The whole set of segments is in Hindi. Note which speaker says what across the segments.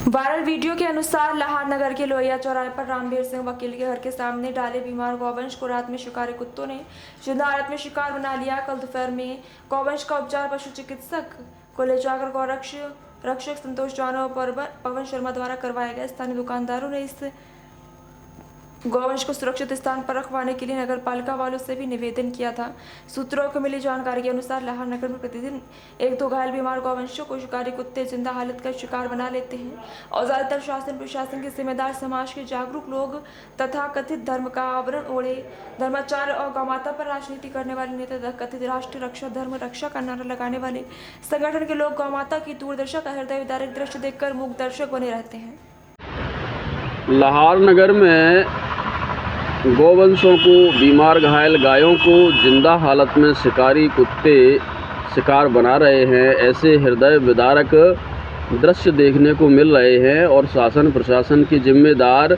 Speaker 1: वायरल वीडियो के अनुसार लाहौर नगर के लोहिया चौराहे पर रामवीर सिंह वकील के घर के सामने डाले बीमार गौवंश को रात में शिकारी कुत्तों ने जिंदा हालत में शिकार बना लिया। कल दोपहर में गौवंश का उपचार पशु चिकित्सक को ले जाकर गौरक्षक संतोष जाना और पवन शर्मा द्वारा करवाया गया। स्थानीय दुकानदारों ने इस गौवंश को सुरक्षित स्थान पर रखवाने के लिए नगर पालिका वालों से भी निवेदन किया था। सूत्रों को मिली जानकारी के अनुसार लाहौर नगर में प्रतिदिन 1-2 घायल बीमार गौवंशों को शिकारी कुत्ते जिंदा हालत का शिकार बना लेते हैं और ज्यादातर शासन प्रशासन के जिम्मेदार समाज के जागरूक लोग तथा कथित धर्म का आवरण ओढ़े धर्माचार्य और गौमाता पर राजनीति करने वाले नेता तथा कथित राष्ट्र रक्षा धर्म रक्षा का नारा लगाने वाले संगठन के लोग गौमाता की दूरदर्शा का हृदय विदारक दृश्य देखकर मूक दर्शक बने रहते हैं।
Speaker 2: लाहौर नगर में गौवंशों को, बीमार घायल गायों को जिंदा हालत में शिकारी कुत्ते शिकार बना रहे हैं। ऐसे हृदय विदारक दृश्य देखने को मिल रहे हैं और शासन प्रशासन की जिम्मेदार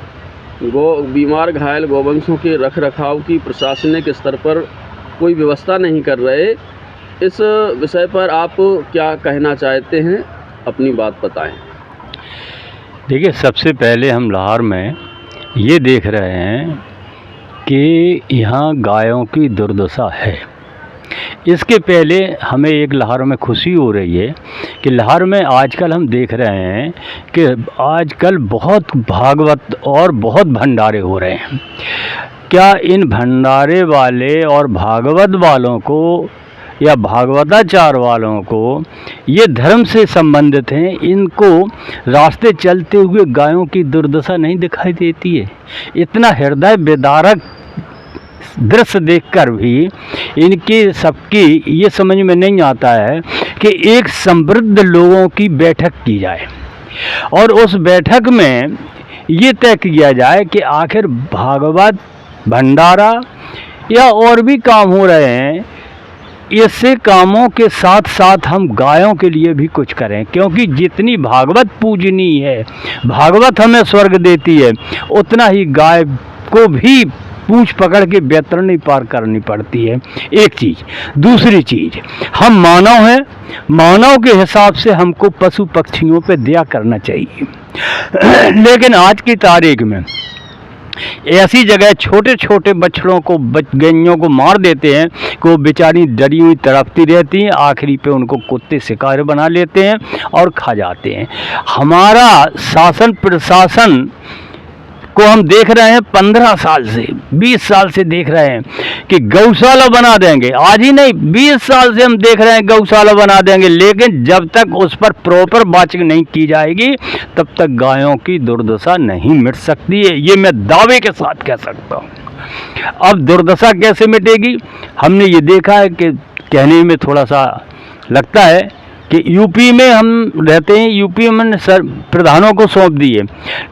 Speaker 2: बीमार घायल गौवंशों के रख रखाव की प्रशासनिक स्तर पर कोई व्यवस्था नहीं कर रहे। इस विषय पर आप क्या कहना चाहते हैं, अपनी बात बताएं।
Speaker 3: देखिए, सबसे पहले हम लाहौर में ये देख रहे हैं कि यहाँ गायों की दुर्दशा है। इसके पहले हमें एक लाहौर में खुशी हो रही है कि लाहौर में आजकल हम देख रहे हैं कि आजकल बहुत भागवत और बहुत भंडारे हो रहे हैं। क्या इन भंडारे वाले और भागवत वालों को या भागवताचार वालों को ये धर्म से संबंधित हैं, इनको रास्ते चलते हुए गायों की दुर्दशा नहीं दिखाई देती है? इतना हृदय विदारक दृश्य देखकर भी इनकी सबकी ये समझ में नहीं आता है कि एक समृद्ध लोगों की बैठक की जाए और उस बैठक में ये तय किया जाए कि आखिर भागवत भंडारा या और भी काम हो रहे हैं, ऐसे कामों के साथ साथ हम गायों के लिए भी कुछ करें, क्योंकि जितनी भागवत पूजनी है, भागवत हमें स्वर्ग देती है, उतना ही गाय को भी पूंछ पकड़ के बैतरणी पार करनी पड़ती है। एक चीज़। दूसरी चीज़, हम मानव हैं, मानव के हिसाब से हमको पशु पक्षियों पे दया करना चाहिए। लेकिन आज की तारीख में ऐसी जगह छोटे छोटे बछड़ों को गैयों को मार देते हैं कि वो बेचारी डरी हुई तड़पती रहती हैं, आखिरी पे उनको कुत्ते शिकार बना लेते हैं और खा जाते हैं। हमारा शासन प्रशासन को हम देख रहे हैं 15 साल से 20 साल से देख रहे हैं कि गौशाला बना देंगे। आज ही नहीं, 20 साल से हम देख रहे हैं गौशाला बना देंगे, लेकिन जब तक उस पर प्रॉपर वाचिंग नहीं की जाएगी तब तक गायों की दुर्दशा नहीं मिट सकती है। ये मैं दावे के साथ कह सकता हूँ। अब दुर्दशा कैसे मिटेगी? हमने ये देखा है कि कहने में थोड़ा सा लगता है कि यूपी में हम रहते हैं, यूपी में सर प्रधानों को सौंप दिए,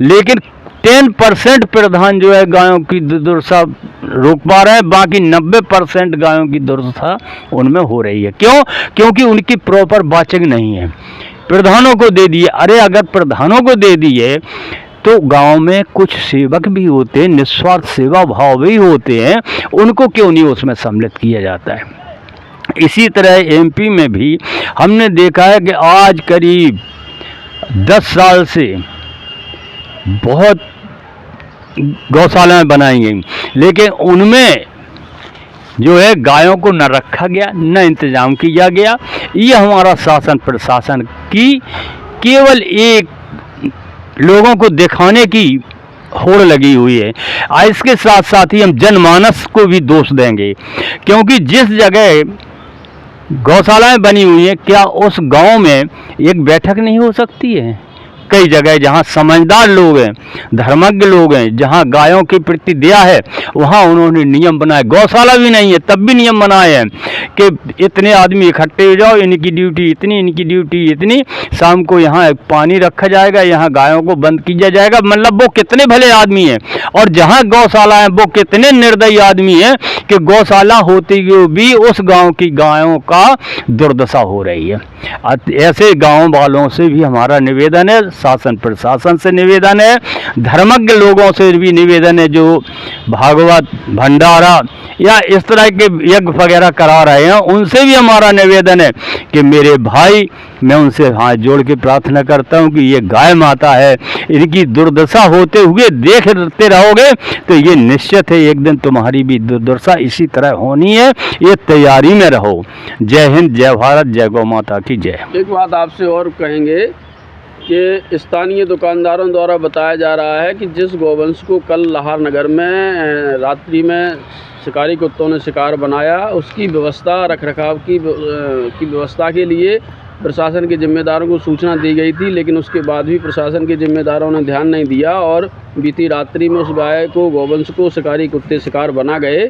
Speaker 3: लेकिन 10% प्रधान जो है गायों की दुर्दशा रोक पा रहे हैं, बाकी 90% गायों की दुर्दशा उनमें हो रही है। क्यों? क्योंकि उनकी प्रॉपर वाचिंग नहीं है। प्रधानों को दे दिए। अरे अगर प्रधानों को दे दिए तो गांव में कुछ सेवक भी होते हैं, निस्वार्थ सेवा भाव भी होते हैं, उनको क्यों नहीं उसमें सम्मिलित किया जाता है? इसी तरह एमपी में भी हमने देखा है कि आज करीब 10 साल से बहुत गौशालाएं बनाई गई, लेकिन उनमें जो है गायों को न रखा गया, न इंतजाम किया गया। ये हमारा शासन प्रशासन की केवल एक लोगों को दिखाने की होड़ लगी हुई है। इसके साथ साथ ही हम जनमानस को भी दोष देंगे, क्योंकि जिस जगह गौशालाएं बनी हुई हैं, क्या उस गांव में एक बैठक नहीं हो सकती है? कई जगह जहां समझदार लोग हैं, धर्मज्ञ लोग हैं, जहां गायों के प्रति दया है, वहां उन्होंने नियम बनाए। गौशाला भी नहीं है तब भी नियम बनाए हैं कि इतने आदमी इकट्ठे हो जाओ, इनकी ड्यूटी इतनी, इनकी ड्यूटी इतनी, शाम को यहाँ पानी रखा जाएगा, यहाँ गायों को बंद किया जाएगा। मतलब वो कितने भले आदमी हैं। और जहाँ गौशाला है वो कितने निर्दयी आदमी हैं कि गौशाला होते हुए भी उस गाँव की गायों का दुर्दशा हो रही है। ऐसे गाँव वालों से भी हमारा निवेदन है, शासन प्रशासन से निवेदन है, धर्मज्ञ लोगों से भी निवेदन है जो भागवत भंडारा या इस तरह के यज्ञ वगैरह करा रहे हैं, उनसे भी हमारा निवेदन है कि मेरे भाई, मैं उनसे हाथ जोड़ के प्रार्थना करता हूं कि ये गाय माता है, इनकी दुर्दशा होते हुए देखते रहोगे तो ये निश्चित है एक दिन तुम्हारी भी दुर्दशा इसी तरह होनी है, ये तैयारी में रहो। जय हिंद, जय भारत, जय गौ माता की जय।
Speaker 2: एक बात आपसे और कहेंगे कि स्थानीय दुकानदारों द्वारा बताया जा रहा है कि जिस गौवंश को कल लाहौर नगर में रात्रि में शिकारी कुत्तों ने शिकार बनाया, उसकी व्यवस्था रखरखाव की व्यवस्था के लिए प्रशासन के जिम्मेदारों को सूचना दी गई थी, लेकिन उसके बाद भी प्रशासन के जिम्मेदारों ने ध्यान नहीं दिया और बीती रात्रि में उस गाय को, गौवंश को शिकारी कुत्ते शिकार बना गए।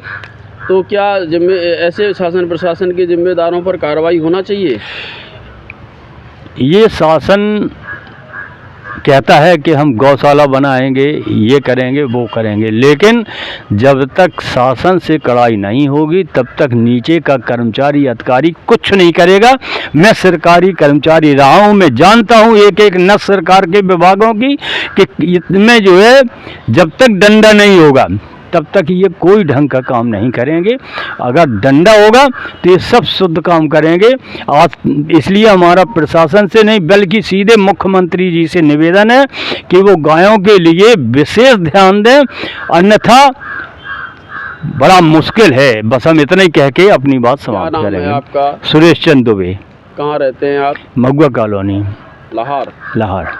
Speaker 2: तो क्या ऐसे शासन प्रशासन के जिम्मेदारों पर कार्रवाई होना चाहिए?
Speaker 3: ये शासन कहता है कि हम गौशाला बनाएंगे, ये करेंगे, वो करेंगे, लेकिन जब तक शासन से कड़ाई नहीं होगी तब तक नीचे का कर्मचारी अधिकारी कुछ नहीं करेगा। मैं सरकारी कर्मचारी रहा हूँ, मैं जानता हूँ एक एक नस सरकार के विभागों की कि इसमें जो है जब तक डंडा नहीं होगा तब तक ये कोई ढंग का काम नहीं करेंगे। अगर डंडा होगा तो ये सब शुद्ध काम करेंगे। आज इसलिए हमारा प्रशासन से नहीं बल्कि सीधे मुख्यमंत्री जी से निवेदन है कि वो गायों के लिए विशेष ध्यान दें, अन्यथा बड़ा मुश्किल है। बस हम इतना ही कह के अपनी बात समाप्त करेंगे।
Speaker 2: क्या नाम है आपका?
Speaker 3: सुरेश चंद दुबे।
Speaker 2: कहाँ रहते हैं आप?
Speaker 3: मगुआ कॉलोनी,
Speaker 2: लाहौर।
Speaker 3: लाहौर।